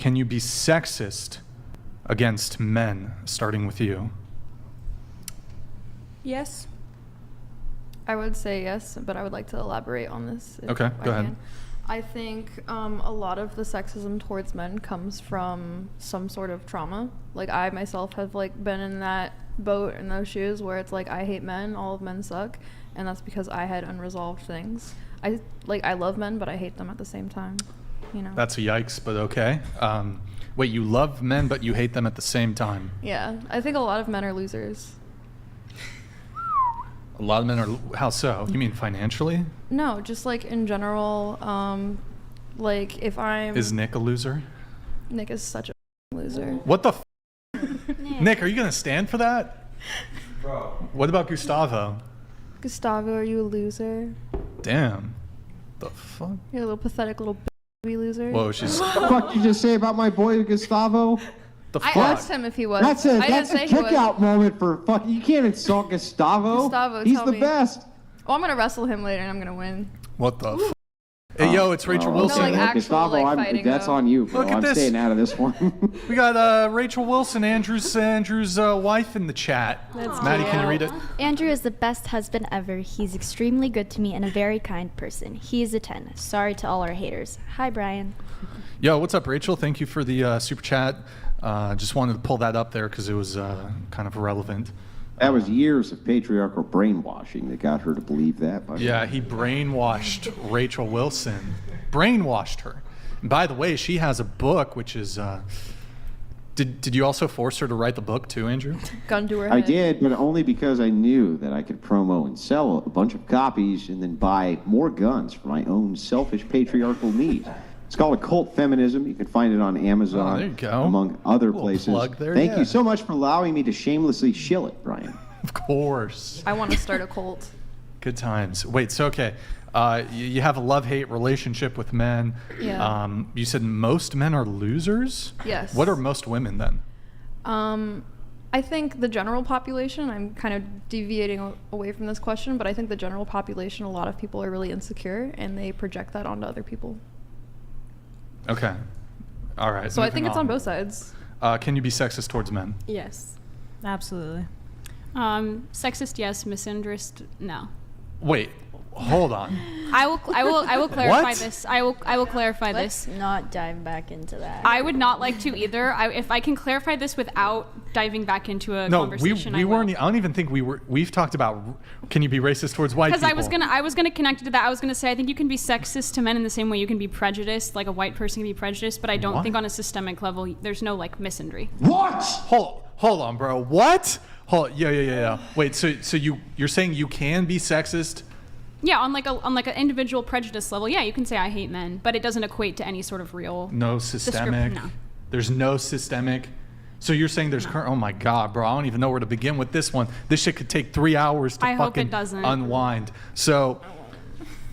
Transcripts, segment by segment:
Can you be sexist against men, starting with you? Yes. I would say yes, but I would like to elaborate on this. Okay, go ahead. I think a lot of the sexism towards men comes from some sort of trauma. Like, I myself have like been in that boat, in those shoes, where it's like, I hate men, all of men suck, and that's because I had unresolved things. I love men, but I hate them at the same time, you know. That's a yikes, but okay. Wait, you love men, but you hate them at the same time? Yeah, I think a lot of men are losers. A lot of men are, how so? You mean financially? No, just like in general, like if I'm... Is Nick a loser? Nick is such a loser. What the Nick, are you going to stand for that? Bro. What about Gustavo? Gustavo, are you a loser? Damn. The fuck? You're a little pathetic little baby loser. Whoa, she's... What the fuck did you just say about my boy Gustavo? The I fuck? asked him if he was. That's I a didn't say he was. kick-out moment for fucking... You can't insult Gustavo. Gustavo, He's tell the me. best. Oh, I'm gonna wrestle him later and I'm gonna win. What the fuck? Hey, yo, it's Rachel Wilson. No, like, actual, Gustavo, like, fighting, that's though. on you, bro. Look at I'm this. staying out of this one. We got Rachel Wilson, Andrew's wife in the chat. That's Maddie, cute. can you read it? Andrew is the best husband ever. He's extremely good to me and a very kind person. He is a 10. Sorry to all our haters. Hi, Brian. Yo, what's up, Rachel? Thank you for the super chat. Just wanted to pull that up there because it was kind of relevant. That was years of patriarchal brainwashing that got her to believe that. Yeah, he brainwashed Rachel Wilson. Brainwashed her. And by the way, she has a book, which is... Did you also force her to write the book too, Andrew? Gun to her head. I did, but only because I knew that I could promo and sell a bunch of copies and then buy more guns for my own selfish patriarchal needs. It's called Occult Feminism. You can find it on Amazon, Oh, there you go. among other Little places. plug there, Thank yeah. you so much for allowing me to shamelessly shill it, Brian. Of course. I want to start a cult. Good times. Wait, so okay. You have a love-hate relationship with men. Yeah. You said most men are losers? Yes. What are most women then? I think the general population, I'm kind of deviating away from this question, but I think the general population, a lot of people are really insecure and they project that onto other people. Okay. All right. So I think moving it's on both sides. Can you be sexist towards men? Yes, absolutely. Sexist, yes. Misandrist, no. Wait, hold on. I will clarify What? this. I will clarify Let's this. not dive back into that. I would not like to either. If I can clarify this without diving back into a No, conversation, we weren't. I don't even think we were. We've talked about. Can you be racist towards white people? Because I was gonna connect it to that. I was gonna say I think you can be sexist to men in the same way you can be prejudiced, like a white person can be prejudiced, but I don't What? think on a systemic level there's no like misandry. What? Hold on, bro. What? Yeah. Wait. So you're saying you can be sexist? Yeah, on like an individual prejudice level, yeah, you can say I hate men, but it doesn't equate to any sort of real. No systemic. No. There's no systemic. So you're saying there's current? Oh my God, bro! I don't even know where to begin with this one. This shit could take 3 hours to I hope fucking it doesn't. unwind. So,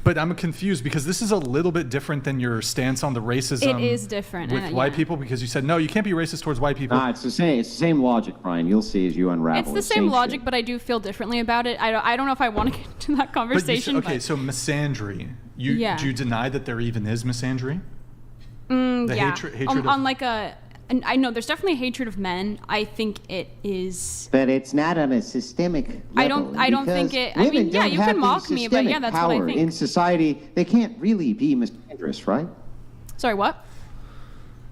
but I'm confused because this is a little bit different than your stance on the racism. It is different, with and, white yeah. people because you said no, you can't be racist towards white people. Nah, it's the same. It's the same logic, Brian. You'll see as you unravel. It's the same logic, shit. but I do feel differently about it. I don't know if I want to get into that But you said, conversation. okay, so misandry. Yeah. Do you deny that there even is misandry? The yeah. hatred on of like a. And I know there's definitely hatred of men. I think it is. But it's not on a systemic level. I don't think because it- I mean, women yeah, don't you have can the mock me, but yeah, systemic that's what I power think. in society. They can't really be misandrous, right? Sorry, what?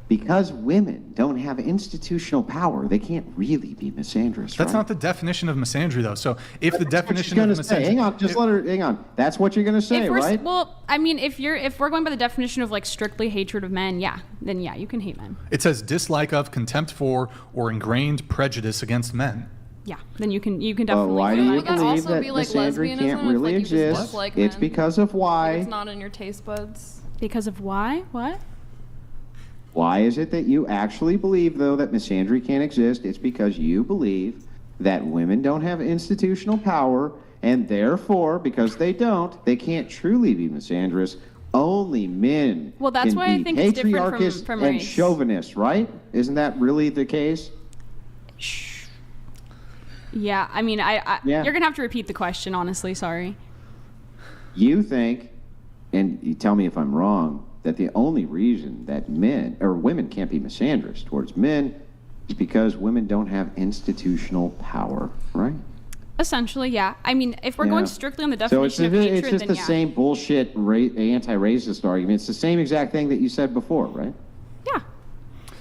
Because women don't have institutional power, they can't really be misandrous, That's right? not the definition of misandry, though. So if the That's what definition you're of gonna say. misandry, Hang on, just let her. Hang on. That's what you're gonna say, If we're right? well, I mean, if we're going by the definition of like strictly hatred of men, then you can hate men. it says dislike of, contempt for, or ingrained prejudice against men. Yeah, then you can Well, definitely. why do do you Would that believe also that be like misandry lesbianism? can't It's really like you just exist? dislike It's men. because of why. It's not in your taste buds. Because of why? What? Why is it that you actually believe, though, that misandry can't exist? It's because you believe that women don't have institutional power, and therefore, because they don't, they can't truly be misandrous. Only men Well, that's can why I be think it's different patriarchist from and race. chauvinist, right? Isn't that really the case? Yeah, I mean, Yeah. you're gonna have to repeat the question. Honestly, sorry. You think, and you tell me if I'm wrong, that the only reason that men or women can't be misandrous towards men is because women don't have institutional power, right? Essentially, yeah. I mean, if we're going strictly on the So definition of hatred, it's just then the yeah. same bullshit anti-racist argument. It's the same exact thing that you said before, right? Yeah.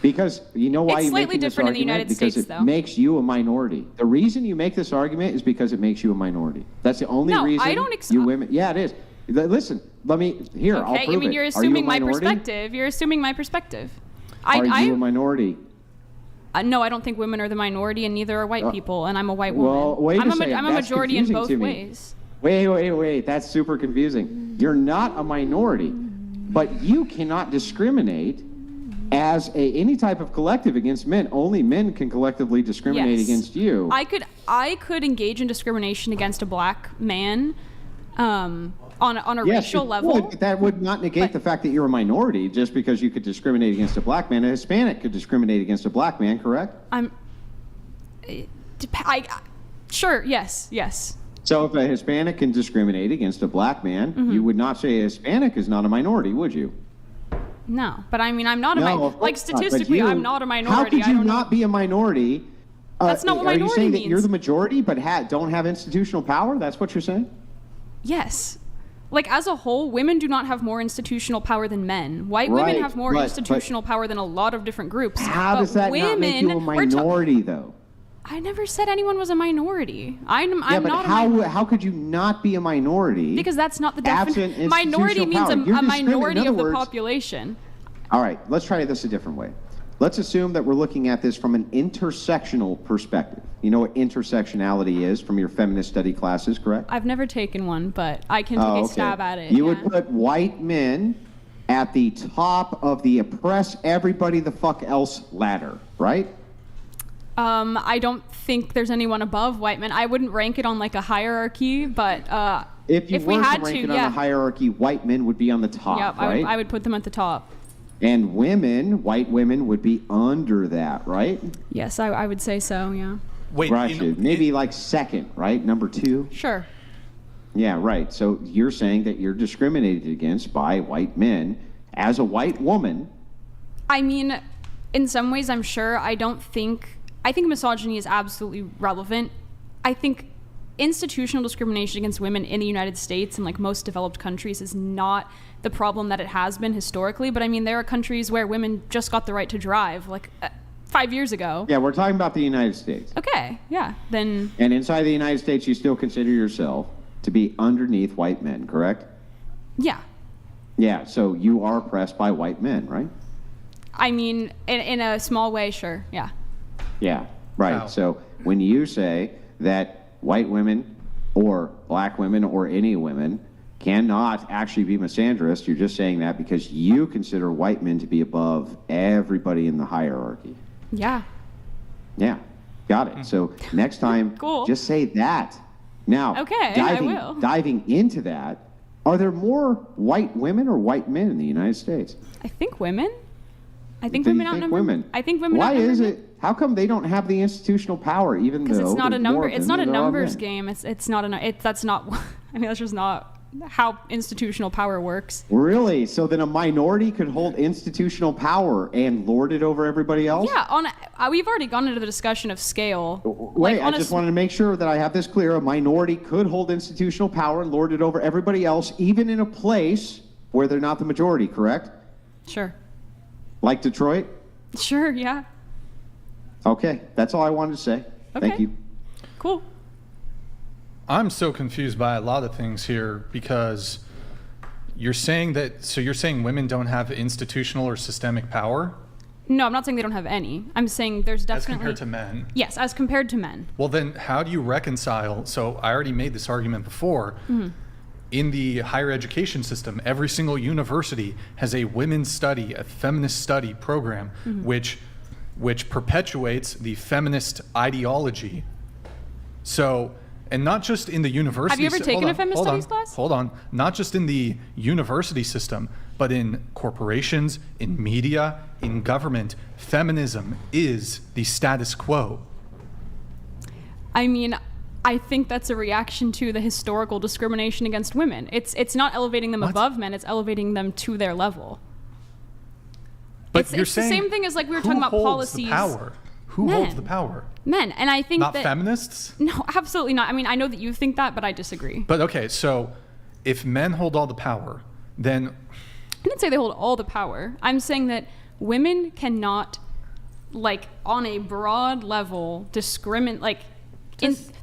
Because you know why It's you're slightly making this different in the argument? United Because States, it though. makes you a minority. The reason you make this argument is because it makes you a minority. That's the only No, reason I don't you women... Yeah, it is. Listen, I'll prove Okay, I mean, it. you're Are assuming you a my minority? perspective. You're assuming my perspective. Are you a minority? No, I don't think women are the minority, and neither are white people, and I'm a white woman. Well, wait I'm a second. I'm a That's majority in confusing both to me. ways. Wait. That's super confusing. You're not a minority, but you cannot discriminate as any type of collective against men. Only men can collectively discriminate Yes. against you. I could engage in discrimination against a black man on a Yes, racial you level. would, but that would not negate the fact that you're a minority just because you could discriminate against a black man. A Hispanic could discriminate against a black man, correct? Sure, yes. So if a Hispanic can discriminate against a black man, Mm-hmm. you would not say a Hispanic is not a minority, would you? No, but I mean, I'm not a No, minority. of course Like, not, but statistically, you- I'm not a minority. How could I you don't not be a minority? That's not what Are you minority saying that you're means. the majority but don't have institutional power? That's what you're saying? Yes. Like, as a whole, women do not have more institutional power than men. White women Right, have more but- institutional power than a lot of different groups. How But does that not make you a we're ta- minority, though? I never said anyone was a minority. I'm Yeah, but not a minority. how could you not be a minority? Because that's not the absent definition. Minority institutional means power? You're a minority in of other the words- population. All right, let's try this a different way. Let's assume that we're looking at this from an intersectional perspective. You know what intersectionality is from your feminist study classes, correct? I've never taken one, but I can take a stab at it. You yeah. would put white men at the top of the oppress everybody the fuck else ladder, right? I don't think there's anyone above white men. I wouldn't rank it on like a hierarchy, but If you we were had to rank to, it on yeah. a hierarchy, white men would be on the top, Yep, right? I would put them at the top. And women, white women, would be under that, right? Yes, I would say so, yeah. Wait, Gotcha. Maybe like second, right? Number 2? Sure. Yeah, right. So you're saying that you're discriminated against by white men as a white woman. I mean, in some ways, I'm sure. I think misogyny is absolutely relevant. I think institutional discrimination against women in the United States and like most developed countries is not the problem that it has been historically. But I mean, there are countries where women just got the right to drive like 5 years ago. Yeah, we're talking about the United States. Okay, yeah, then And inside the United States, you still consider yourself to be underneath white men, correct? yeah. Yeah, so you are oppressed by white men, right? I mean, in a small way, sure, yeah. Yeah, right. Wow. So when you say that white women or black women or any women cannot actually be misandrist, you're just saying that because you consider white men to be above everybody in the hierarchy. Yeah. Yeah, got it. So next time, Cool. just say that. Now, Okay, I will. diving into that, are there more white women or white men in the United States? I think women. I think Do you women outnumber. women? I think women Why outnumber is men. it? How come they don't have the institutional power, even though Because it's not a there's more number. of It's them not a than there are numbers men? game. It's not a. That's not. I mean, that's just not how institutional power works. Really? So then a minority could hold institutional power and lord it over everybody else? Yeah. We've already gone into the discussion of scale. Wait, I on a just s- wanted to make sure that I have this clear. A minority could hold institutional power and lord it over everybody else, even in a place where they're not the majority, correct? Sure. Like Detroit? Sure. Yeah. Okay, that's all I wanted to say. Thank Okay. you. Cool. I'm so confused by a lot of things here because you're saying women don't have institutional or systemic power No, I'm not saying they don't have any. I'm saying there's as definitely. compared to men. Yes, as compared to men. Well, then how do you reconcile? So I already made this argument before. In the higher education system, every single university has a women's study, a feminist study program, which perpetuates the feminist ideology. So, and not just in the university. Have you ever taken a feminist studies class? Hold on. Not just in the university system, but in corporations, in media, in government. Feminism is the status quo. I mean, I think that's a reaction to the historical discrimination against women. It's not elevating them What? above men, it's elevating them to their level. it's the same thing as like we were talking about policies. Who holds the power? Who holds the power? Men. And I think not that feminists? No, absolutely not. I mean, I know that you think that, but I disagree. But okay, so if men hold all the power, then I didn't say they hold all the power. I'm saying that women cannot, like, on a broad level, discriminate. Like,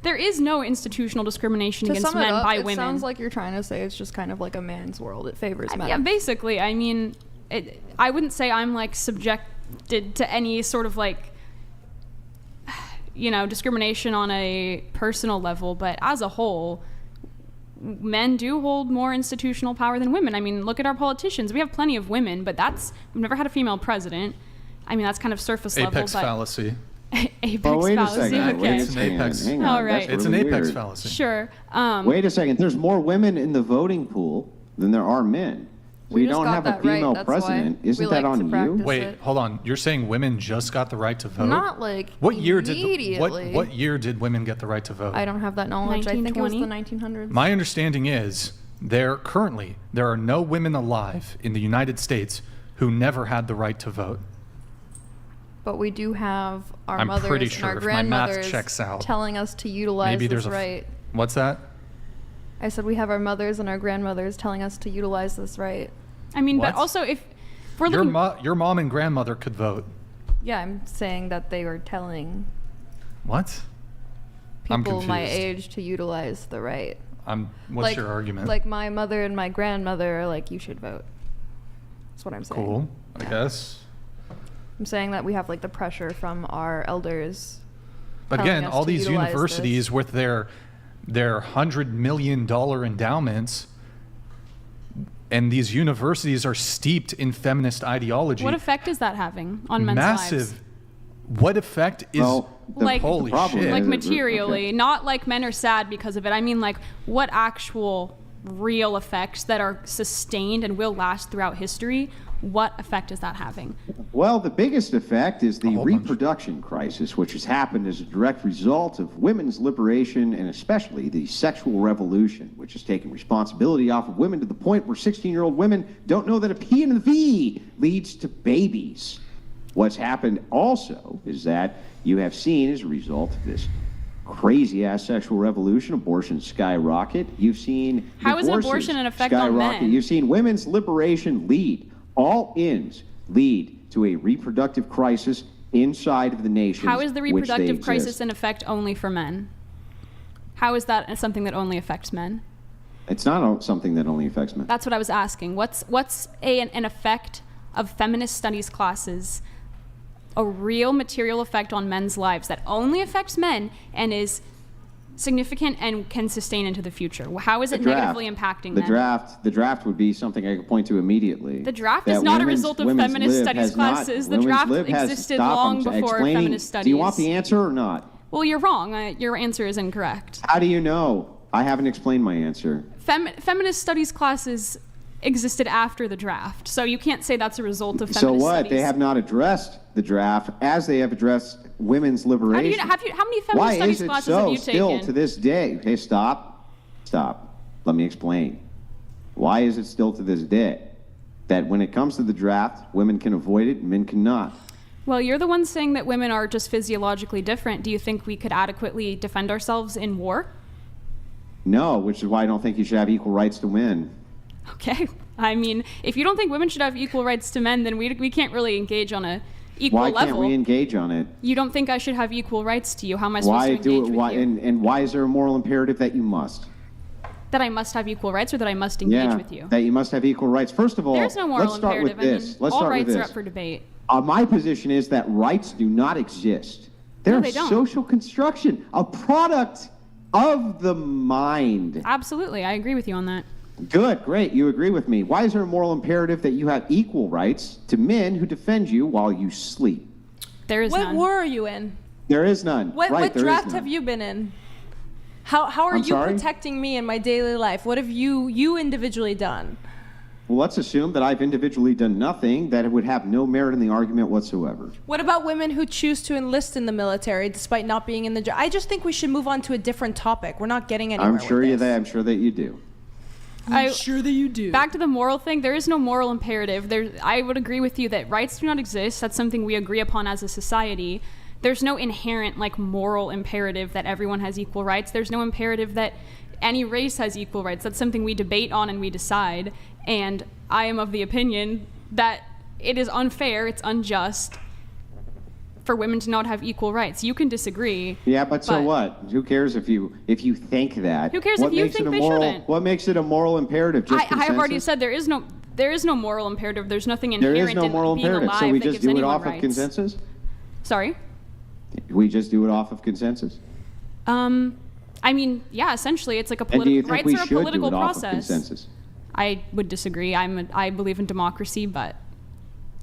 there is no institutional discrimination against men by women. It sounds like you're trying to say it's just kind of like a man's world. It favors men. Yeah, basically. I mean, I wouldn't say I'm like subjected to any sort of like, you know, discrimination on a personal level, but as a whole, men do hold more institutional power than women. I mean, look at our politicians. We have plenty of women, but we've never had a female president. I mean, that's kind of surface level. Apex fallacy. Apex wait fallacy. a second. Okay. Wait a It's an second. apex. Hang on. All right. That's It's an really apex weird. fallacy. Sure. Wait a second. There's more women in the voting pool than there are men. So We you just don't got have a that right, female that's why president. we Isn't that like to on you? practice Wait, it. hold on. You're saying women just got the right to vote? Not like what year immediately. what year did women get the right to vote? I don't have that knowledge. I think it was the 1920? 1900s. My understanding is there are no women alive in the United States who never had the right to vote. But we do have our I'm mothers pretty and sure our if my math grandmothers checks out. telling us to utilize Maybe this there's right. What's that? I said we have our mothers and our grandmothers telling us to utilize this right. I mean, What? but also if we're Your, looking, your mom and grandmother could vote. Yeah, I'm saying that they were telling What? I'm people my confused. age to utilize the right. What's your argument? Like my mother and my grandmother are like, you should vote. That's what I'm saying. Cool, I guess. I'm saying that we have like the pressure from our elders. But telling again, us all to these utilize universities this. with their $100 million endowments, and these universities are steeped in feminist ideology. what effect is that having on men's Massive. lives? What effect is Like- holy problem shit? Like is- materially, okay. not like men are sad because of it. I mean, like, what actual real effects that are sustained and will last throughout history? What effect is that having? Well, the biggest effect is the whole bunch. reproduction crisis, which has happened as a direct result of women's liberation and especially the sexual revolution, which has taken responsibility off of women to the point where 16-year-old women don't know that a P and a V leads to babies. What's happened also is that you have seen, as a result of this crazy-ass sexual revolution, abortion skyrocket. You've seen How is divorces abortion an effect on skyrocket. men? You've seen women's liberation lead. All ends lead to a reproductive crisis inside of the nation. How is the reproductive crisis an effect only for men? How is that something that only affects men? It's not something that only affects men. That's what I was asking. What's an effect of feminist studies classes, a real material effect on men's lives that only affects men and is significant and can sustain into the future? How is it negatively impacting the men? The draft would be something I could point to immediately. The draft That is not a women's- result of women's feminist lib studies has not- classes. The women's draft lib has- existed stop, long I'm before explaining. feminist studies. Do you want the answer or not? Well, you're wrong. Your answer is incorrect. How do you know? I haven't explained my answer. Feminist studies classes existed after the draft, so you can't say that's a result of feminist So what? studies. They have not addressed the draft as they have addressed women's liberation. How many feminist Why studies is it classes have so you still taken? to this day? Okay, stop. Let me explain. Why is it still to this day that when it comes to the draft, women can avoid it, men cannot? Well, you're the one saying that women are just physiologically different. Do you think we could adequately defend ourselves in war? No, which is why I don't think you should have equal rights to men. Okay. I mean, if you don't think women should have equal rights to men, then we can't really engage on a equal Why level. can't we engage on it? You don't think I should have equal rights to you? How am I supposed Why to do engage it? with Why you? and why is there a moral imperative that you must? That I must have equal rights, or that I must engage with you? That you must have equal rights. First of all, There's no moral let's start imperative. with this. I mean, Let's all start rights with are this. up for debate. My position is that rights do not exist. They're No, a they don't. social construction, a product of the mind. Absolutely, I agree with you on that. Good, great. You agree with me. Why is there a moral imperative that you have equal rights to men who defend you while you sleep? There is What none. war are you in? There is none. What Right, there is draft none. have you been in? How are I'm you sorry? protecting me in my daily life? What have you individually done? Well, let's assume that I've individually done nothing, that it would have no merit in the argument whatsoever. What about women who choose to enlist in the military despite not being in the I just think we should move on to a different topic. We're not getting anywhere. I'm sure with you this. that. I'm sure that you do. I'm sure that you do. Back to the moral thing, there is no moral imperative. I would agree with you that rights do not exist. That's something we agree upon as a society. There's no inherent like moral imperative that everyone has equal rights. There's no imperative that any race has equal rights. That's something we debate on and we decide. And I am of the opinion that it is unfair, it's unjust for women to not have equal rights. You can disagree. Yeah, but so what? Who cares if you think that? Who cares What if you makes it think a they moral, shouldn't? What makes it a moral imperative? Just I have already consensus? said there is no moral imperative. There's nothing There inherent is no moral in being imperative. alive So we that just gives do it anyone off rights. of consensus? Sorry? We just do it off of consensus? I mean, yeah, essentially it's like a And do you political think rights we are a should do political it off of process. consensus? I would disagree. I believe in democracy, but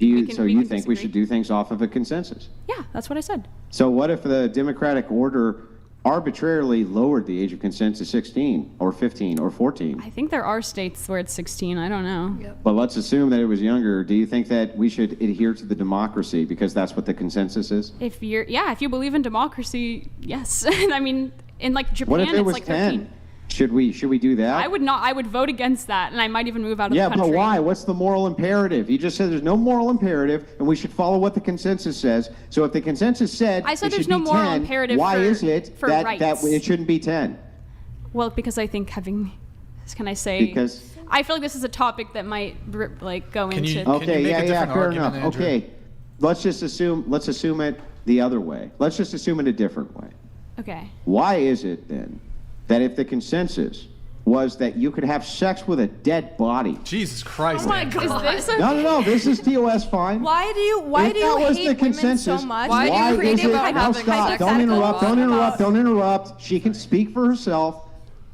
Do you, We can- so we you can think we disagree. should do things off of a consensus? yeah, that's what I said. So what if the democratic order arbitrarily lowered the age of consent to 16 or 15 or 14? I think there are states where it's 16. I don't know. Yep. But let's assume that it was younger. Do you think that we should adhere to the democracy because that's what the consensus is? If you believe in democracy, yes. I mean, in like Japan, What if it it's was like 10? 13. Should we do that? I would not. I would vote against that, and I might even move out of Yeah, the country. but why? What's the moral imperative? You just said there's no moral imperative, and we should follow what the consensus says. So if the consensus said I said it there's should no be moral 10, imperative why for- is it for that rights. it shouldn't be 10? Well, because I think having, can I say? Because I feel like this is a topic that might like go Can you- into. okay, make a yeah, different fair argument, enough. Andrew? Okay, let's assume it the other way. Let's just assume it a different way. Okay. Why is it then that if the consensus was that you could have sex with a dead body? Jesus Christ. Oh my Andrew. God. Is this a, No, this is TOS fine. Why do you If that was hate the women consensus, so much? Why do you why hate is it? about No, having stop! sex Don't with interrupt! a Don't body? interrupt! Don't interrupt! She can speak for herself.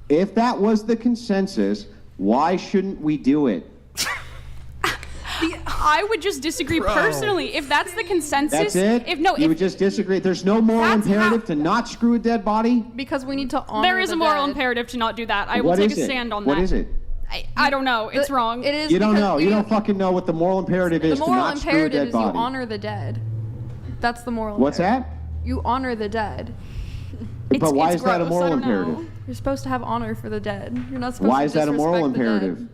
If that was the consensus, why shouldn't we do it? I would just disagree Bro. personally. If that's the consensus, That's it. You would just disagree. There's no moral That's imperative how- to not screw a dead body. Because we need to honor there is the a moral dead. imperative to not do that. I will What take is a it? stand on What that. is it? I don't know. It's The- wrong. It is You don't because know. we- You don't fucking know what the moral imperative The is to moral not screw a imperative dead is you body. honor the dead. That's the moral What's imperative. that? You honor the dead. But why it's is that a gross. moral I don't know. imperative? You're supposed to have honor for the dead. You're not supposed Why to is that a moral disrespect the dead. imperative?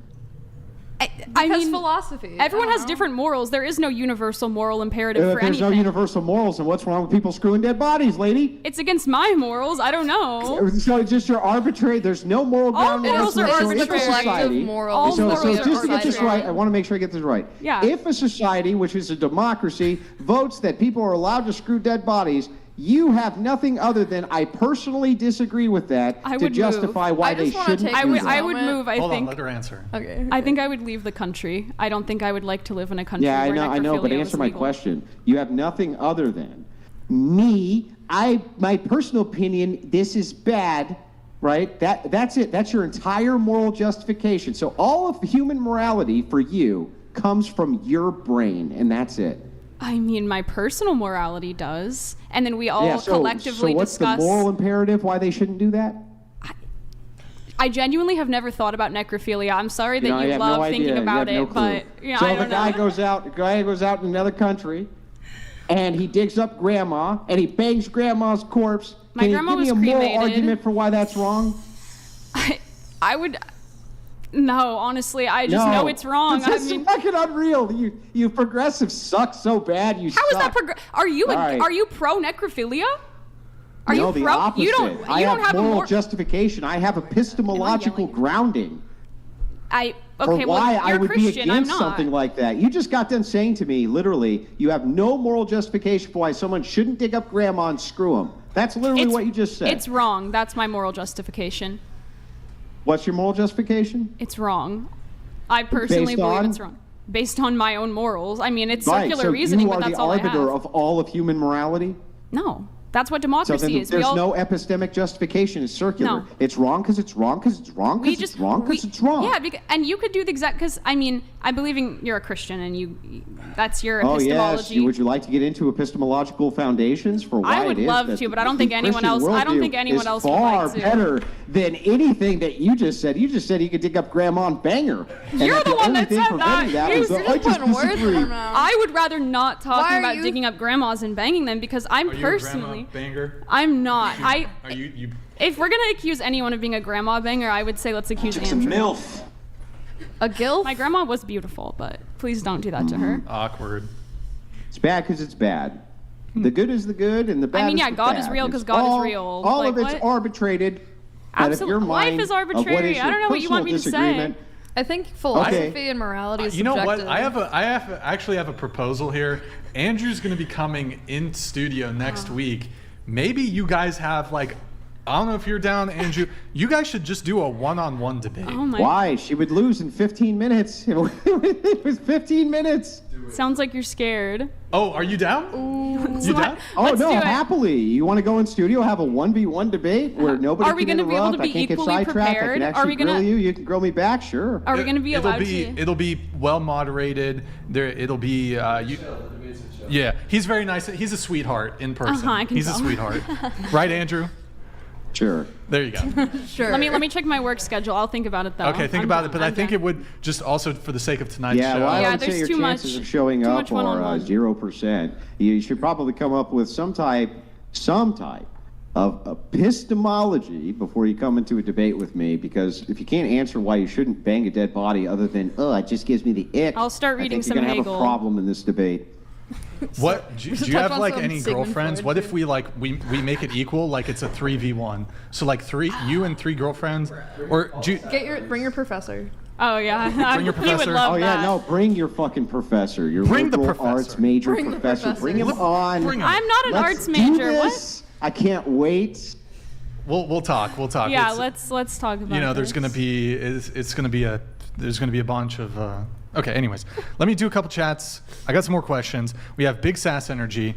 I Because mean, philosophy. everyone I don't has know. different morals. There is no universal moral imperative If for there's no anything. universal morals, then what's wrong with people screwing dead bodies, lady? It's against my morals. I don't know. So it's just your arbitrary. There's no moral ground. morals are whatsoever. So if a arbitrary. society- Moral All So morals are just to get this arbitrary. right, I want to make sure I get this right. Yeah. If a society, which is a democracy, votes that people are allowed to screw dead bodies, you have nothing other than I personally disagree with that I to would justify move. why I they just wanna shouldn't take I do would. this that. I would moment. move. I Hold on, think. let her answer. Okay. I think I would leave the country. I don't think I would like to live in a country Yeah, where I know, but necrophilia answer was my legal. question. You have nothing other than me. My personal opinion, this is bad, right? That's it. That's your entire moral justification. So all of human morality for you comes from your brain, and that's it. I mean, my personal morality does, and then we all Yeah, so collectively what's discuss. the moral imperative why they shouldn't do that? I genuinely have never thought about necrophilia. I'm sorry that I you have love no idea. thinking You about have no it, clue. but yeah, So I if a don't guy know. goes out in another country, and he digs up grandma, and he bangs grandma's corpse. My can grandma you give was me a moral cremated. argument for why that's wrong? I would. No, honestly, I just know it's wrong. I It's mean, fucking unreal. You progressives suck so bad. You how is suck. that? Are you? All right. Are you pro necrophilia? Are No, you the pro? opposite. You don't. You I don't have have a moral more. justification. I have epistemological yelling? grounding Okay, for well, why you're I would Christian. be I'm against not. something like that. You just got done saying to me, literally, you have no moral justification for why someone shouldn't dig up grandma and screw him. That's literally what you just said. It's wrong. That's my moral justification. What's your moral justification? It's wrong. I personally Based believe on? it's wrong. Based on my own morals. I mean, it's Right, circular so reasoning, you but are that's the all I arbiter have. of all of human morality? No, that's what So democracy then is. We there's all, no epistemic justification. It's circular. No. It's wrong because it's wrong because it's wrong we because just it's wrong because it's wrong. Yeah, and you could do the exact. Because I mean, I believe you're a Christian, and that's your Oh epistemology. yes. Would you like to get into epistemological foundations for why I would it is love that to, but I don't the think anyone Christian else. I don't worldview think anyone is else would far like to. better than anything that you just said. You just said you could dig up grandma and bang her. And You're the one only that thing said preventing that. was You're that I just just putting words in disagree. her mouth. I would rather not Why talking are about you- digging up grandmas and banging them because I'm Are you personally. a grandma banger? I'm not. Are you? If we're gonna accuse anyone of being a grandma banger, I would say let's accuse Some Andrew. MILF. A gilf? My grandma was beautiful, but please don't do that to her. Awkward. It's bad because it's bad. The good is the good, and the bad I mean, is yeah, the God bad. is real 'cause It's God is all- real. All Like, of it's what? arbitrated. Out of your Absolutely. Life mind is of what arbitrary. is I don't your know what you want me to personal say. disagreement. I think philosophy and morality is You know what? subjective. I actually have a proposal here. Andrew's going to be coming in studio next week. Maybe you guys have like, I don't know if you're down, Andrew. You guys should just do a one-on-one debate. Oh my. Why? She would lose in 15 minutes. It was 15 minutes. Sounds like you're scared. Oh, are you down? You down? Oh, Let's no, do it. happily. You want to go in studio, have a 1v1 debate where nobody Are we can gonna be able interrupt, to I be can't get equally sidetracked, I prepared? can Are actually we gonna- grill you, you can grill me back, sure. Are we going to be allowed to? It'll be well moderated. It'll be yeah. He's very nice. He's a sweetheart in person. I can He's a tell. sweetheart, right, Andrew? Sure. There you go. Sure. Let me check my work schedule. I'll think about it though. Okay, think I'm about down. it. But I I'm think down. it would just also for the sake of tonight's Yeah, show. well, I Yeah, would say there's your too chances much- of showing too up much are one-on-one. 0%. You should probably come up with some type of epistemology before you come into a debate with me, because if you can't answer why you shouldn't bang a dead body other than, it just gives me the ick, I'll start reading I think some you're gonna have Hegel. a problem in this debate. What do should you touch have on like some any Sigmund girlfriends? Freud, What too. if we make it equal, like it's a 3v1? So like you and 3 girlfriends, or do you, Bring your professor. Oh yeah. Bring your He would professor. love Oh yeah, that. no, bring your fucking professor, your Bring the liberal professor. arts major Bring the professor. professor. Bring him on. bring 'em. I'm not an Let's arts do major. this. I can't wait. We'll talk. We'll talk. Yeah, It's- let's talk about. you know, there's this. gonna be there's gonna be a bunch of. Okay, anyways, let me do a couple chats. I got some more questions. We have Big Sass Energy.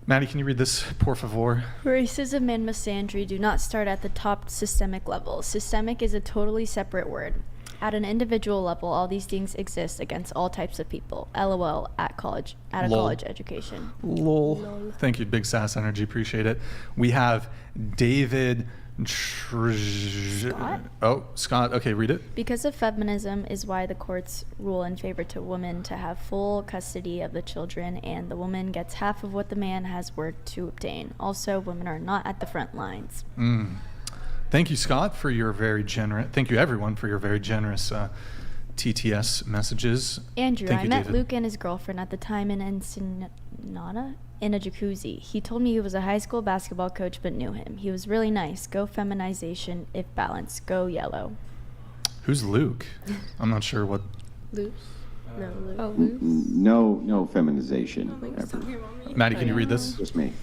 Maddie, can you read this, por favor? Racism and misandry do not start at the top systemic level. Systemic is a totally separate word. At an individual level, all these things exist against all types of people. LOL at a Lol. college education. Lol. Thank you, Big Sass Energy. Appreciate it. We have David. Scott? Oh, Scott. Okay, read it. Because of feminism is why the courts rule in favor to women to have full custody of the children, and the woman gets half of what the man has worked to obtain. Also, women are not at the front lines. Thank you, Scott, for your very generous. Thank you, everyone, for your very generous TTS messages. Andrew, Thank I you, met David. Luke and his girlfriend at the time in Ensenada in a jacuzzi. He told me he was a high school basketball coach but knew him. He was really nice. Go feminization if balance. Go yellow. Who's Luke? I'm not sure what. Loose. No, Luke. Oh, Luke. No feminization. Ever. Maddie, can you read this? Just me.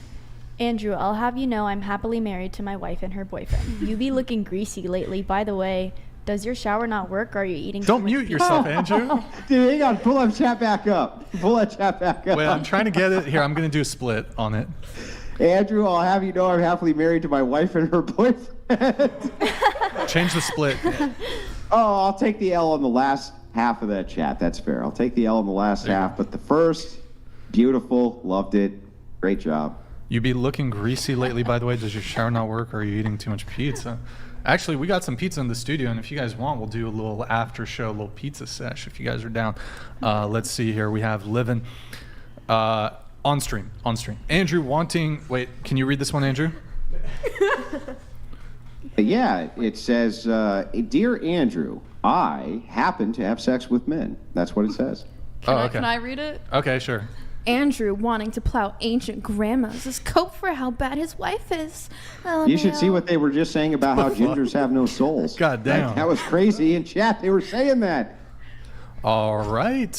Andrew, I'll have you know I'm happily married to my wife and her boyfriend. You be looking greasy lately. By the way, does your shower not work or are you eating too Don't much mute pizza? yourself, Andrew. Dude, hang on. Pull that chat back up. Pull that chat back up. Wait, I'm trying to get it. Here, I'm going to do a split on it. Andrew, I'll have you know I'm happily married to my wife and her boyfriend. Change the split. Oh, I'll take the L on the last half of that chat. That's fair. I'll take the L on the last There you half. But the first, beautiful. Loved it. Great job. You be looking greasy lately, by the way. Does your shower not work or are you eating too much pizza? Actually, we got some pizza in the studio, and if you guys want, we'll do a little after show, a little pizza sesh if you guys are down. Let's see here. We have Livin. On stream. Andrew wait, can you read this one, Andrew? Yeah, it says, Dear Andrew, I happen to have sex with men. That's what it says. Can I read it? Okay, sure. Andrew wanting to plow ancient grandmas is cope for how bad his wife is. You should see LMAO. what they were just saying about how gingers have no souls. God damn. That was crazy in chat. They were saying that. All right.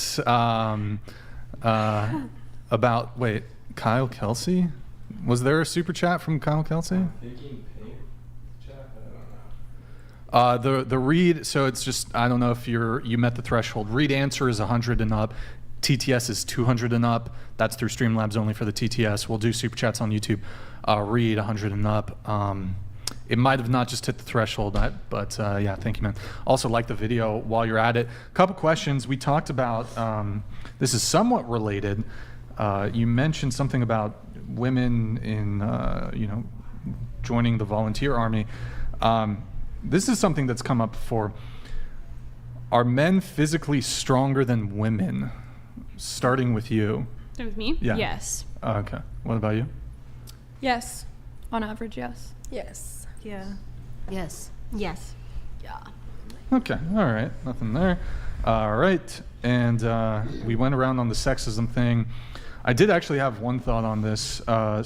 Wait, Kyle Kelsey? Was there a super chat from Kyle Kelsey? The read, so it's just, I don't know if you met the threshold. Read answer is 100 and up. TTS is 200 and up. That's through Streamlabs only for the TTS. We'll do super chats on YouTube. Read 100 and up. It might have not just hit the threshold, but yeah, thank you, man. Also, like the video while you're at it. Couple questions. We talked about, this is somewhat related. You mentioned something about women in, joining the volunteer army. This is something that's come up before. Are men physically stronger than women? Starting with you. With me? Yeah. Yes. Okay. What about you? Yes. On average, yes. Yes. Yeah. Yes. Yes. Yeah. Okay, all right, nothing there. All right, and we went around on the sexism thing. I did actually have one thought on this. Fuck,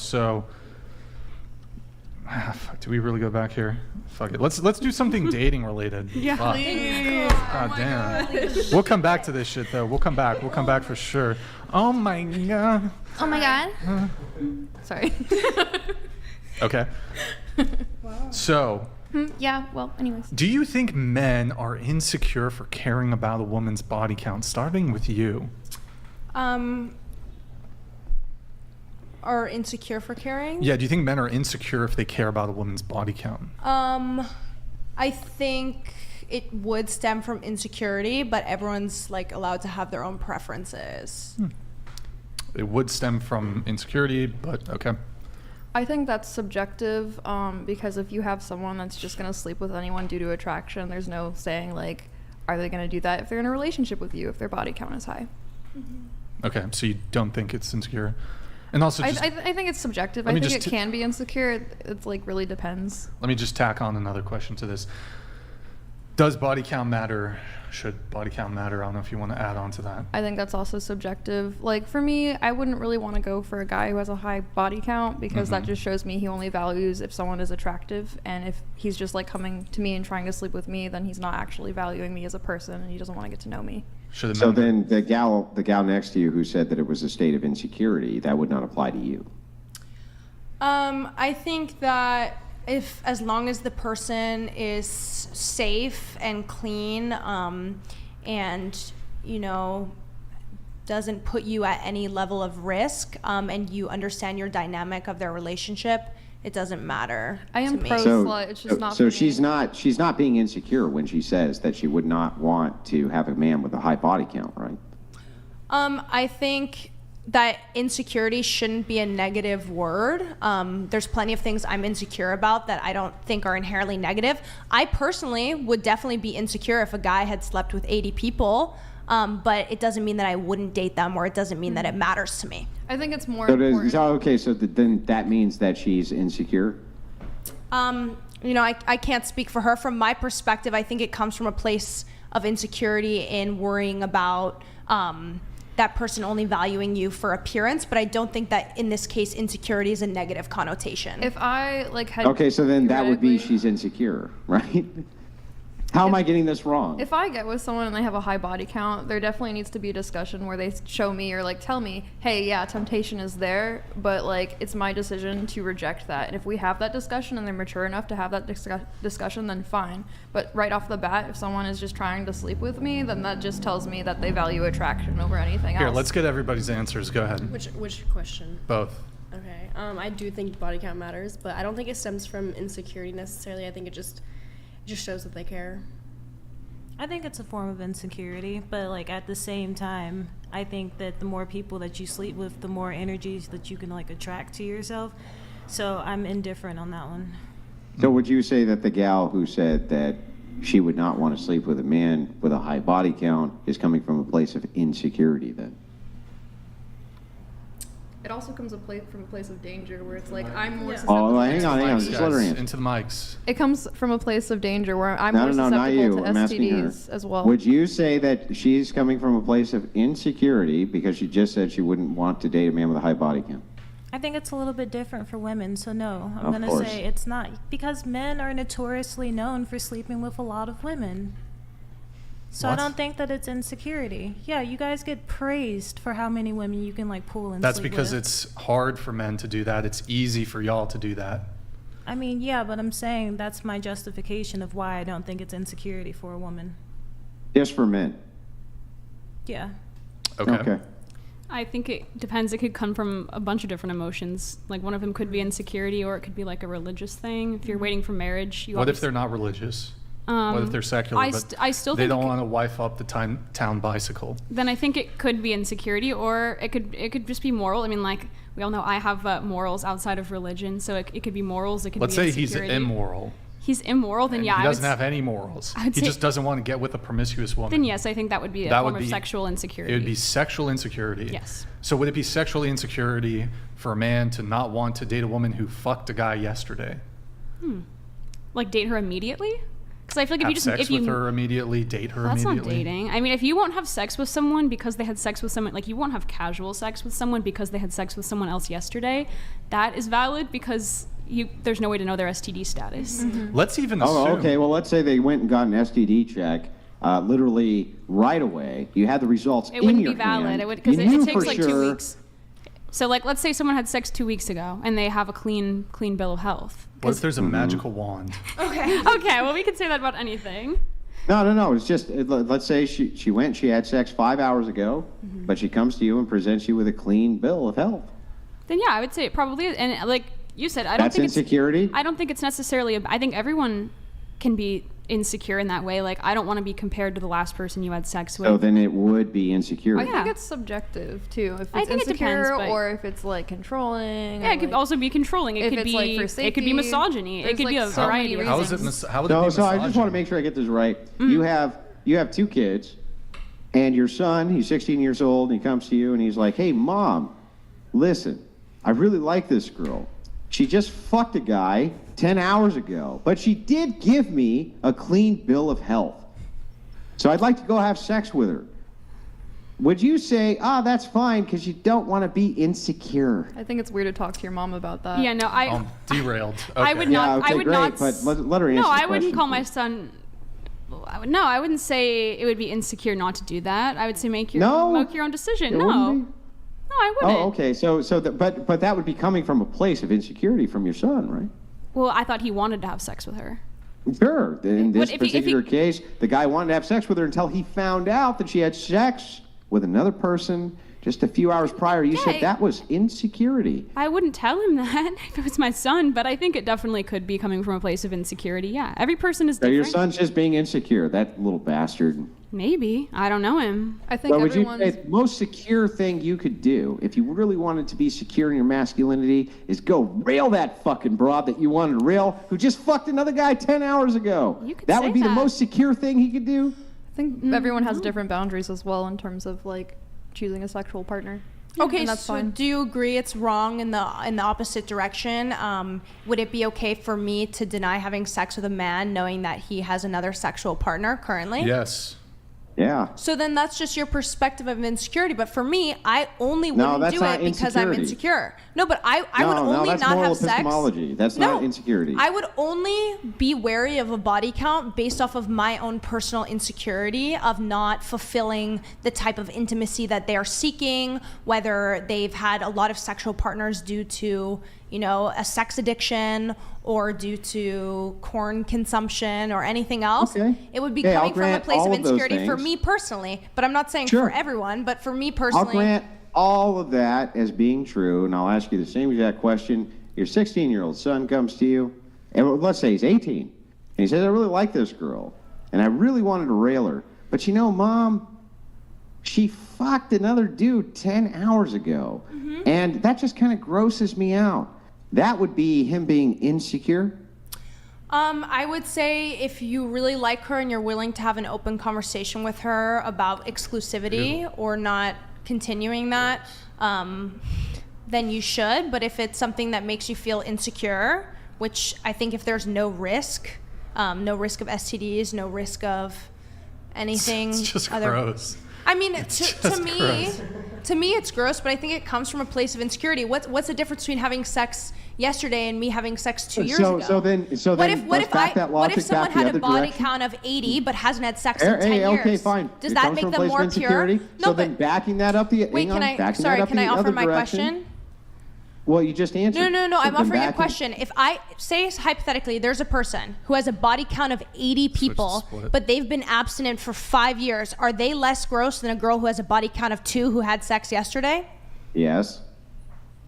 do we really go back here? Fuck it. Let's do something dating related. Yeah. Fuck. Please. God damn. We'll come back to this shit though. We'll come back. We'll come back for sure. Oh my god. Oh my god. Sorry. Okay. So, Yeah, well, anyways. do you think men are insecure for caring about a woman's body count? Starting with you. Are insecure for caring? Yeah, do you think men are insecure if they care about a woman's body count? I think it would stem from insecurity, but everyone's like allowed to have their own preferences. It would stem from insecurity, but okay. I think that's subjective, because if you have someone that's just going to sleep with anyone due to attraction, there's no saying, like, are they going to do that if they're in a relationship with you, if their body count is high? Okay, so you don't think it's insecure? And also just, I think it's subjective. Let I me think just it can be insecure. It's, like, really depends. let me just tack on another question to this. Does body count matter? Should body count matter? I don't know if you want to add on to that. I think that's also subjective. Like, for me, I wouldn't really want to go for a guy who has a high body count because that just shows me he only values if someone is attractive. And if he's just, like, coming to me and trying to sleep with me, then he's not actually valuing me as a person and he doesn't want to get to know me. Should So men- then the gal next to you who said that it was a state of insecurity, that would not apply to you. I think that as long as the person is safe and clean, and, you know, doesn't put you at any level of risk, and you understand your dynamic of their relationship, it doesn't matter. I am to me. pro slut. It's just not So for she's me. not being insecure when she says that she would not want to have a man with a high body count, right? I think that insecurity shouldn't be a negative word. There's plenty of things I'm insecure about that I don't think are inherently negative. I personally would definitely be insecure if a guy had slept with 80 people, but it doesn't mean that I wouldn't date them, or it doesn't mean that it matters to me. I think it's more So important. then that means that she's insecure? You know, I can't speak for her. From my perspective, I think it comes from a place of insecurity in worrying about that person only valuing you for appearance, but I don't think that in this case insecurity is a negative connotation. If I, like, had... Okay, so then that would be theoretically- she's insecure, right? How am I getting this wrong? If I get with someone and they have a high body count, there definitely needs to be a discussion where they show me or, like, tell me, hey, yeah, temptation is there, but, like, it's my decision to reject that. And if we have that discussion and they're mature enough to have that discussion, then fine. But right off the bat, if someone is just trying to sleep with me, then that just tells me that they value attraction over anything else. Here, let's get everybody's answers. Go ahead. Which question? Both. Okay. I do think body count matters, but I don't think it stems from insecurity necessarily. I think it just shows that they care. I think it's a form of insecurity, but like at the same time, I think that the more people that you sleep with, the more energies that you can like attract to yourself. So I'm indifferent on that one. So would you say that the gal who said that she would not want to sleep with a man with a high body count is coming from a place of insecurity then? It also comes from a place of danger where it's like, I'm more Oh, susceptible. hang on. Mics, Just let her guys. answer. Into the mics. It comes from a place of danger where I'm No, more no, not you. susceptible to I'm asking her. STDs as well. Would you say that she's coming from a place of insecurity because she just said she wouldn't want to date a man with a high body count? I think it's a little bit different for women, so no. I'm Of going to course. say it's not, because men are notoriously known for sleeping with a lot of women. So What? I don't think that it's insecurity. Yeah, you guys get praised for how many women you can like pull and That's sleep because with. it's hard for men to do that. It's easy for y'all to do that. I mean, yeah, but I'm saying that's my justification of why I don't think it's insecurity for a woman. Just for men. Yeah. Okay. I think it depends. It could come from a bunch of different emotions. Like one of them could be insecurity, or it could be like a religious thing. If you're waiting for marriage, you What if obviously- they're not religious? What if they're secular, I still they think don't it want to wife up the town bicycle? Then I think it could be insecurity, or it could just be moral. I mean, like we all know, I have morals outside of religion, so it could be morals. It could Let's be say he's insecurity. immoral. He's immoral, then And yeah, he I would doesn't have any morals. I would He say- just doesn't want to get with a promiscuous woman. Then yes, I think that would be a That form would of be- sexual insecurity. It would be sexual insecurity. Yes. So would it be sexual insecurity for a man to not want to date a woman who fucked a guy yesterday? Like date her immediately? Because I feel like if have you just sex if you with her immediately, date her that's immediately. not dating. I mean, if you won't have sex with someone because they had sex with someone, like you won't have casual sex with someone because they had sex with someone else yesterday, that is valid because there's no way to know their STD status. Let's even assume. Oh, okay. Well, let's say they went and got an STD check, literally right away. You had the results. It wouldn't in your be valid. hand. It would because You it knew takes for like 2 sure- weeks. So like, let's say someone had sex 2 weeks ago and they have a clean bill of health. What if there's a magical wand? Okay, well we can say that about anything. No. It's just, let's say she went, she had sex 5 hours ago, but she comes to you and presents you with a clean bill of health. Then yeah, I would say it probably is. And like you said, I don't That's think insecurity? I don't think it's necessarily. I think everyone can be insecure in that way. Like I don't want to be compared to the last person you had sex with. So then it would be insecurity. I think it's subjective too. If I it's think it insecure depends, but- or if it's like controlling. Yeah, or, it could like, also be controlling. It if could it's, be like, for it could safety, be misogyny. It there's, could be like, a so variety many of How is it? reasons. How would it be So I just want to misogyny? make sure I get this right. You have 2 kids, and your son, he's 16 years old, and he comes to you and he's like, "Hey, Mom, listen, I really like this girl. She just fucked a guy 10 hours ago, but she did give me a clean bill of health. So I'd like to go have sex with her." Would you say, that's fine because you don't want to be insecure? I think it's weird to talk to your mom about that. Yeah, no, Derailed. I Okay. would not. Yeah, okay, I would great, not. but let her answer No, the I wouldn't question, call my please. son. No, I wouldn't say it would be insecure not to do that. I would say make your own decision. It No, wouldn't be? no, I wouldn't. Oh, okay. But that would be coming from a place of insecurity from your son, right? Well, I thought he wanted to have sex with her. Sure. In But this if he- particular case, the guy wanted to have sex with her until he found out that she had sex with another person just a few hours prior. You said Yeah. that was insecurity. I wouldn't tell him that if it was my son, but I think it definitely could be coming from a place of insecurity. Yeah, every person is So different. your son's just being insecure, that little bastard. Maybe. I don't know him. I think But would you everyone's. say the most secure thing you could do if you really wanted to be secure in your masculinity is go rail that fucking broad that you wanted to rail who just fucked another guy 10 hours ago? You could That say would be the that. most secure thing he could do? I think everyone has different boundaries as well in terms of like choosing a sexual partner. Okay, And that's so fine. do you agree it's wrong in the opposite direction? Would it be okay for me to deny having sex with a man knowing that he has another sexual partner currently? Yes. Yeah. So then that's just your perspective of insecurity. But for me, I only No, wouldn't that's do not it because I'm insecurity. insecure. No, but I would No, only that's not moral have sex. epistemology. That's No, not insecurity. I would only be wary of a body count based off of my own personal insecurity of not fulfilling the type of intimacy that they are seeking, whether they've had a lot of sexual partners due to, a sex addiction or due to corn consumption or anything else. Okay. It would be Okay, I'll coming from a grant place all of of those insecurity for things. me personally, but I'm not saying Sure. for everyone, but for me I'll personally. grant all of that as being true, and I'll ask you the same exact question. Your 16-year-old son comes to you, and let's say he's 18, and he says, "I really like this girl, and I really wanted to rail her, but Mom, she fucked another dude 10 hours ago, and that just kind of grosses me out." That would be him being insecure? I would say if you really like her and you're willing to have an open conversation with her about exclusivity or not continuing that, then you should. But if it's something that makes you feel insecure, which I think if there's no risk of STDs, no risk of anything. It's just other. gross. I mean, to just me, gross. to me, it's gross, but I think it comes from a place of insecurity. What's the difference between having sex yesterday and me having sex 2 years ago? So then What let's back that what if logic someone back the had a other body direction. count of 80 but hasn't had sex in 10 years? Okay, fine. Does It that comes make from a them place of more pure? insecurity. So then backing that up the Wait, can I? backing Sorry, that up can I the offer other my direction. question? Well, you just answered. No. So I'm then offering a backing- question. If I say hypothetically, there's a person who has a body count of 80 people, split. but they've been abstinent for 5 years. Are they less gross than a girl who has a body count of 2 who had sex yesterday? Yes.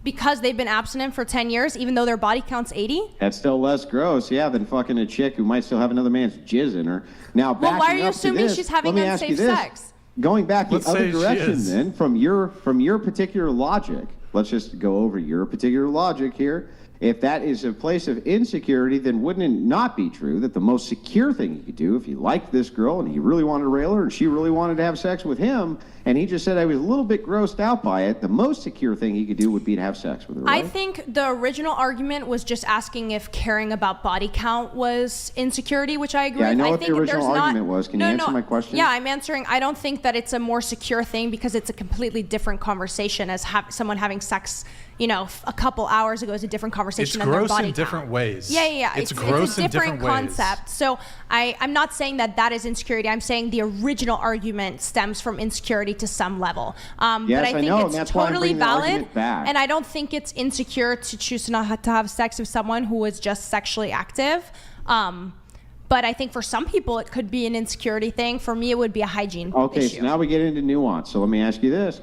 Because they've been abstinent for 10 years, even though their body count's 80? That's still less gross, yeah, than fucking a chick who might still have another man's jizz in her. Now, Well, why backing are you up to assuming this, she's having let me ask you unsafe this. sex? Going back the Let's other say she direction, is. then, from your particular logic, let's just go over your particular logic here. if that is a place of insecurity, then wouldn't it not be true that the most secure thing you could do if you liked this girl and he really wanted to rail her and she really wanted to have sex with him and he just said I was a little bit grossed out by it, the most secure thing he could do would be to have sex with her, right? I think the original argument was just asking if caring about body count was insecurity, which I agree Yeah, I with. know I what think the original there's argument was. Can you answer my question? Yeah, I'm answering. I don't think that it's a more secure thing because it's a completely different conversation as someone having sex, a couple hours ago is a different conversation It's than their gross body in different count. ways. Yeah. It's It's gross a in different different concept. ways. So I'm not saying that is insecurity. I'm saying the original argument stems from insecurity to some level. But Yes, I think know, and it's that's why I'm totally bringing the valid. argument back. And I don't think it's insecure to choose not to have sex with someone who is just sexually active. But I think for some people it could be an insecurity thing. For me, it would be a hygiene Okay, issue. so now we get into nuance. So let me ask you this.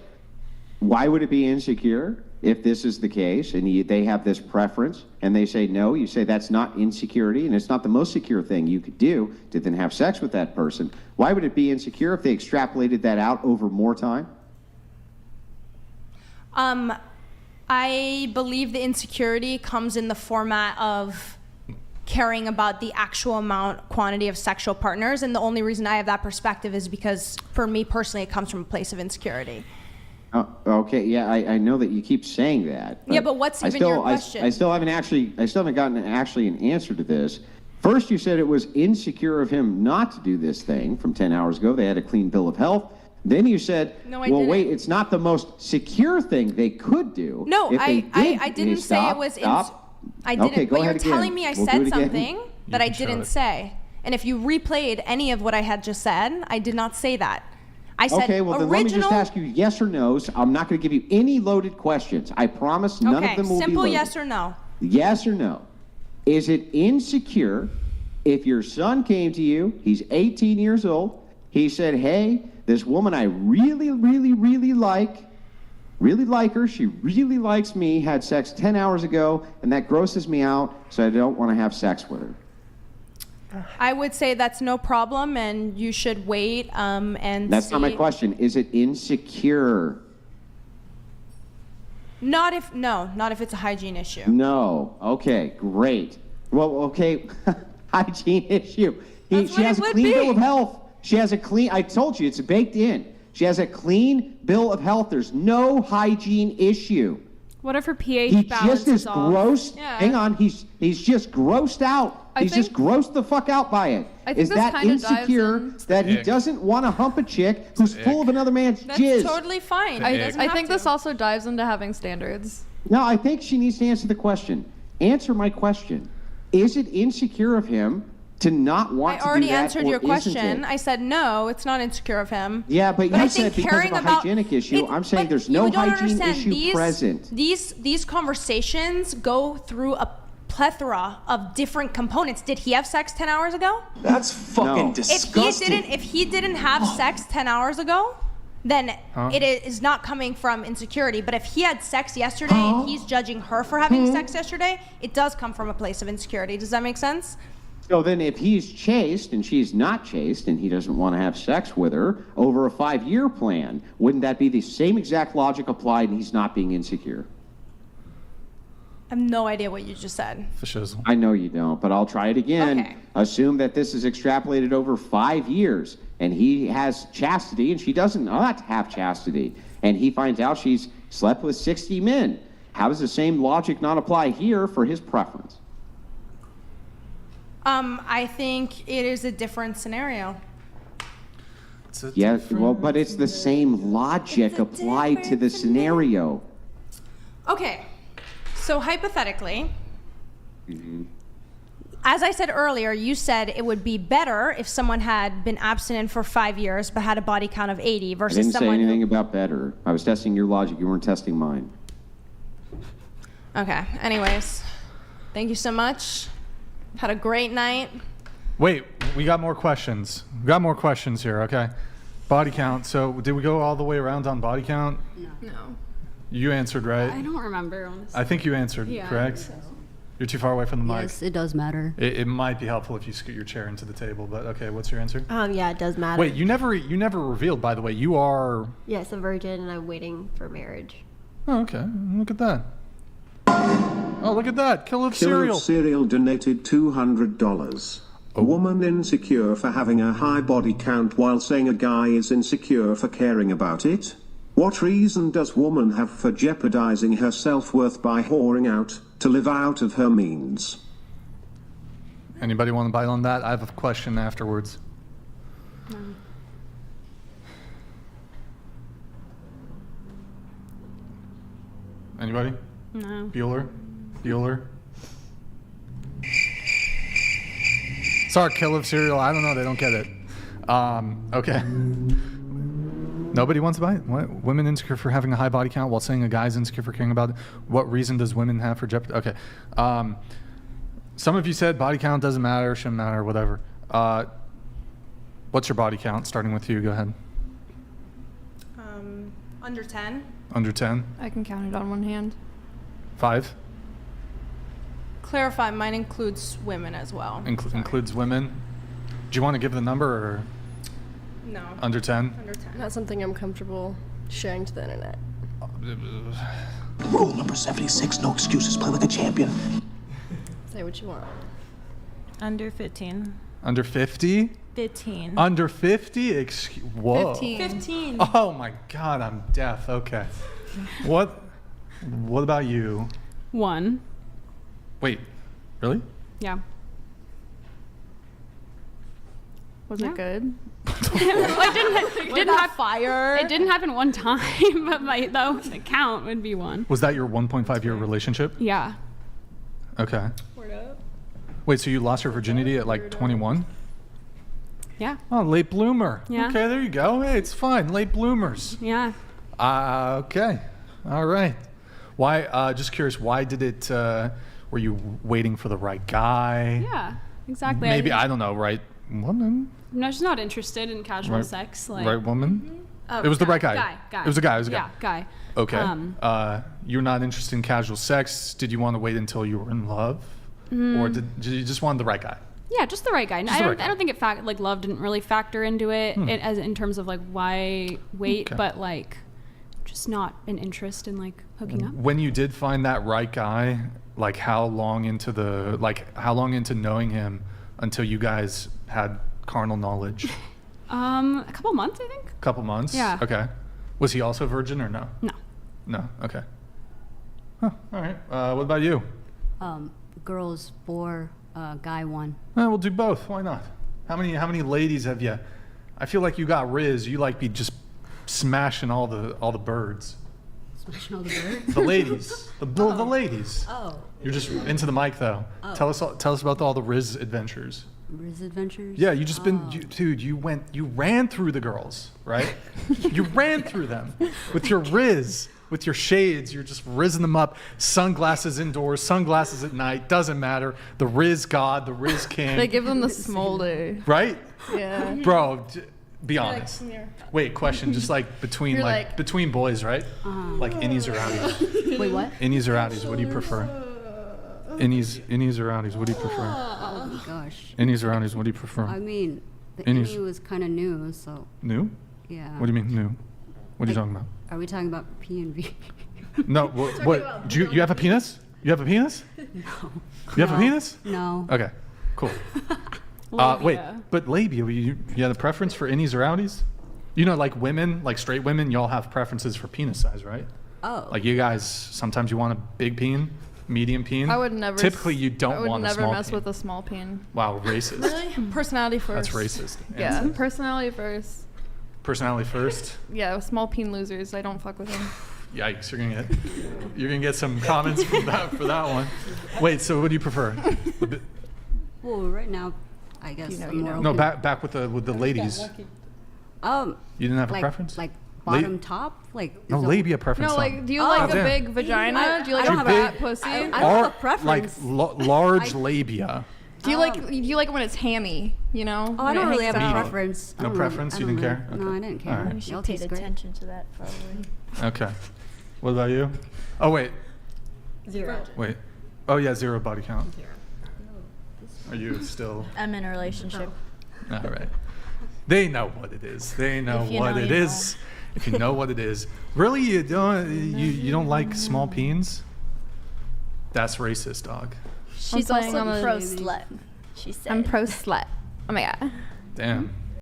Why would it be insecure if this is the case and they have this preference and they say no? You say that's not insecurity and it's not the most secure thing you could do to then have sex with that person. Why would it be insecure if they extrapolated that out over more time? I believe the insecurity comes in the format of caring about the actual quantity of sexual partners. And the only reason I have that perspective is because for me personally, it comes from a place of insecurity. Okay, yeah, I know that you keep saying that. Yeah, but what's even your question? I still haven't gotten an answer to this. First, you said it was insecure of him not to do this thing from 10 hours ago. They had a clean bill of health. Then you said, No, I well, didn't. wait, it's not the most secure thing they could do. No, if they I didn't say it was. I didn't. Okay, go but ahead you're again. telling me I We'll do said it again. something that I can show didn't it. say. And if you replayed any of what I had just said, I did not say that. I said Okay, well then let me just ask you yes or no's. I'm not going to give you any loaded questions. I promise none of them will be simple loaded. yes or no. Yes or no? Is it insecure if your son came to you, he's 18 years old, he said, hey, this woman I really, really, really like her, she really likes me, had sex 10 hours ago, and that grosses me out, so I don't want to have sex with her. I would say that's no problem, and you should wait and That's see. not my question. Is it insecure? Not if it's a hygiene issue. No. Okay, great. Well, okay, hygiene issue. That's She what has it a would clean be. bill of health. She has a clean, I told you, it's baked in. She has a clean bill of health. There's no hygiene issue. What if her pH He balance just is off? grossed. Yeah. Hang on, he's just grossed out. He's just grossed the fuck out by it. I think Is this that kinda dives insecure in- that he Ick. doesn't want to hump a chick who's Ick. full of another man's That's jizz? totally fine. I- It doesn't I have think to. this also dives into having standards. No, I think she needs to answer the question. Answer my question. Is it insecure of him to not want I to do already that, answered or your isn't question. it? I said no, it's not insecure of him. Yeah, but I you think said because of caring a about hygienic issue. I'm saying but there's you no don't hygiene understand. issue present. These conversations go through a plethora of different components. Did he have sex 10 hours ago? That's fucking No. disgusting. If he didn't have sex 10 hours ago, then Huh? it is not coming from insecurity. But if he had sex yesterday and he's judging her for having sex yesterday, it does come from a place of insecurity. Does that make sense? So then if he's chaste and she's not chaste and he doesn't want to have sex with her over a 5-year plan, wouldn't that be the same exact logic applied and he's not being insecure? I have no idea what you just said. For shizzle. I know you don't, but I'll try it again. Okay. Assume that this is extrapolated over 5 years and he has chastity and she doesn't not have chastity. And he finds out she's slept with 60 men. How does the same logic not apply here for his preference? I think it is a different scenario. It's a Yeah, different- well, but it's the same logic It's a applied to the different scenario. Okay, so hypothetically, Mm-hmm. as I said earlier, you said it would be better if someone had been abstinent for 5 years but had a body count of 80 I versus didn't say someone anything who... about better. I was testing your logic. You weren't testing mine. Okay, anyways, thank you so much. Had a great night. Wait, we got more questions. We got more questions here, okay? Body count. So did we go all the way around on body count? No. You answered, right? I don't remember, honestly. I think you answered, Yeah. correct? You're too far away from the mic. Yes, it does matter. It might be helpful if you scoot your chair into the table, but okay, what's your answer? Yeah, it does matter. Wait, you never revealed, by the way. You are... Yes, a virgin and I'm waiting for marriage. Oh, okay. Look at that. Oh, look at that. Killer of Killer Cereal. of Cereal donated $200. A woman insecure for having a high body count while saying a guy is insecure for caring about it? What reason does woman have for jeopardizing her self-worth by whoring out to live out of her means? Anybody want to bite on that? I have a question afterwards. No. Anybody? No. Bueller? Sorry, Kill of Cereal. I don't know. They don't get it. Okay. Nobody wants to buy it? What? Women insecure for having a high body count while saying a guy's insecure for caring about it. What reason does women have for jeopardy? Okay. Some of you said body count doesn't matter, shouldn't matter, whatever. What's your body count? Starting with you. Go ahead. Under 10. Under 10? I can count it on one hand. 5? Clarify, mine includes women as well. Includes women. Do you want to give the number or No. under 10? Under 10. Not something I'm comfortable sharing to the internet. Rule number 76, no excuses, play like a champion. Say what you want. Under 15. Under 50? 15. Under 50? Whoa. 15. Oh my God, I'm deaf. Okay. What about you? 1. Wait, really? Yeah. Was Yeah. it good? It didn't have fire. It didn't happen one time, but the count would be 1. Was that your 1.5 year relationship? Yeah. Okay. Word up. Wait, so you lost your virginity at like 21? Yeah. Oh, late bloomer. Yeah. Okay, there you go. Hey, it's fine. Late bloomers. Yeah. Okay. All right. Why, just curious, why did it, were you waiting for the right guy? Yeah. Exactly. Maybe, I don't know, right woman? No, she's not interested in casual Right- sex. Like, Right woman? Oh, It was the right guy. Guy. It was a guy. Yeah, guy. Okay. You're not interested in casual sex. Did you want to wait until you were in love? Or did you just want the right guy? Yeah, just the right guy. Just the right guy. I don't think love didn't really factor into it, as in terms of like why wait, Okay. but like just not an interest in like hooking up. When you did find that right guy, like how long into knowing him until you guys had carnal knowledge? A couple months, I think. Couple months? Yeah. Okay. Was he also virgin or no? No. No. Okay. Huh. All right. What about you? Girls 4, guy 1. We'll do both. Why not? How many ladies have you? I feel like you got Riz. You like be just smashing all the birds. Smashing all the birds? The ladies. The ladies. Oh. You're just into the mic though. Oh. Tell us about all the Riz adventures. Riz adventures? Yeah, you just you ran through the girls, right? You ran through them with your Riz, with your shades. You're just rizzing them up. Sunglasses indoors, sunglasses at night. Doesn't matter. The Riz God, the Riz King. They give them the smolder. Right? Yeah. Bro, be honest. Wait, question. Just like between You're like between boys, right? Like innies or outies. Wait, what? Innies or outies. What do you prefer? Innies or outies. What do you prefer? Oh my gosh. Innies or outies. What do you prefer? I mean, the Innies. innie was kind of new, so New? yeah. What do you mean new? What are you talking about? Are we talking about P and V? No. What? Do you have a penis? You have a penis? No. You have a penis? No. Okay. Cool. Wait, but labia. You had a preference for innies or outies? You know, like women, like straight women, y'all have preferences for penis size, right? Oh. Like you guys, sometimes you want a big peen, medium peen. I would never. Typically, you don't want a small I would never mess peen. with a small peen. Wow, racist. Really? Personality first. That's racist. Yeah, personality first. Personality first. Yeah, small peen losers. I don't fuck with them. Yikes! You're gonna get some comments for that one. Wait, so what do you prefer? Well, right now, I guess. You know, I'm you more know. No, open- back with the ladies. You didn't have a like, preference? Like bottom top, like. No, is that- labia preference. No, though. like, do you like a Goddamn. big vagina? Do you like I a don't fat big- pussy? I don't have a preference. Like large labia. Do you like it when it's hammy? You know? Oh, I When don't it really have hangs a out? preference. I No don't preference? I You don't didn't care? really- No, I didn't care. All right. We should Y'all pay taste great. attention to that probably. Okay. What about you? Oh wait. 0. Wait. Oh yeah, 0 body count. Are you still? I'm in a relationship. All right. They know what it is. They know If you what know, it you is. If you know what it is. Really, you don't like small peens? That's racist, dog. She's playing also on the- pro slut. She said. I'm pro slut. Oh my god. Damn.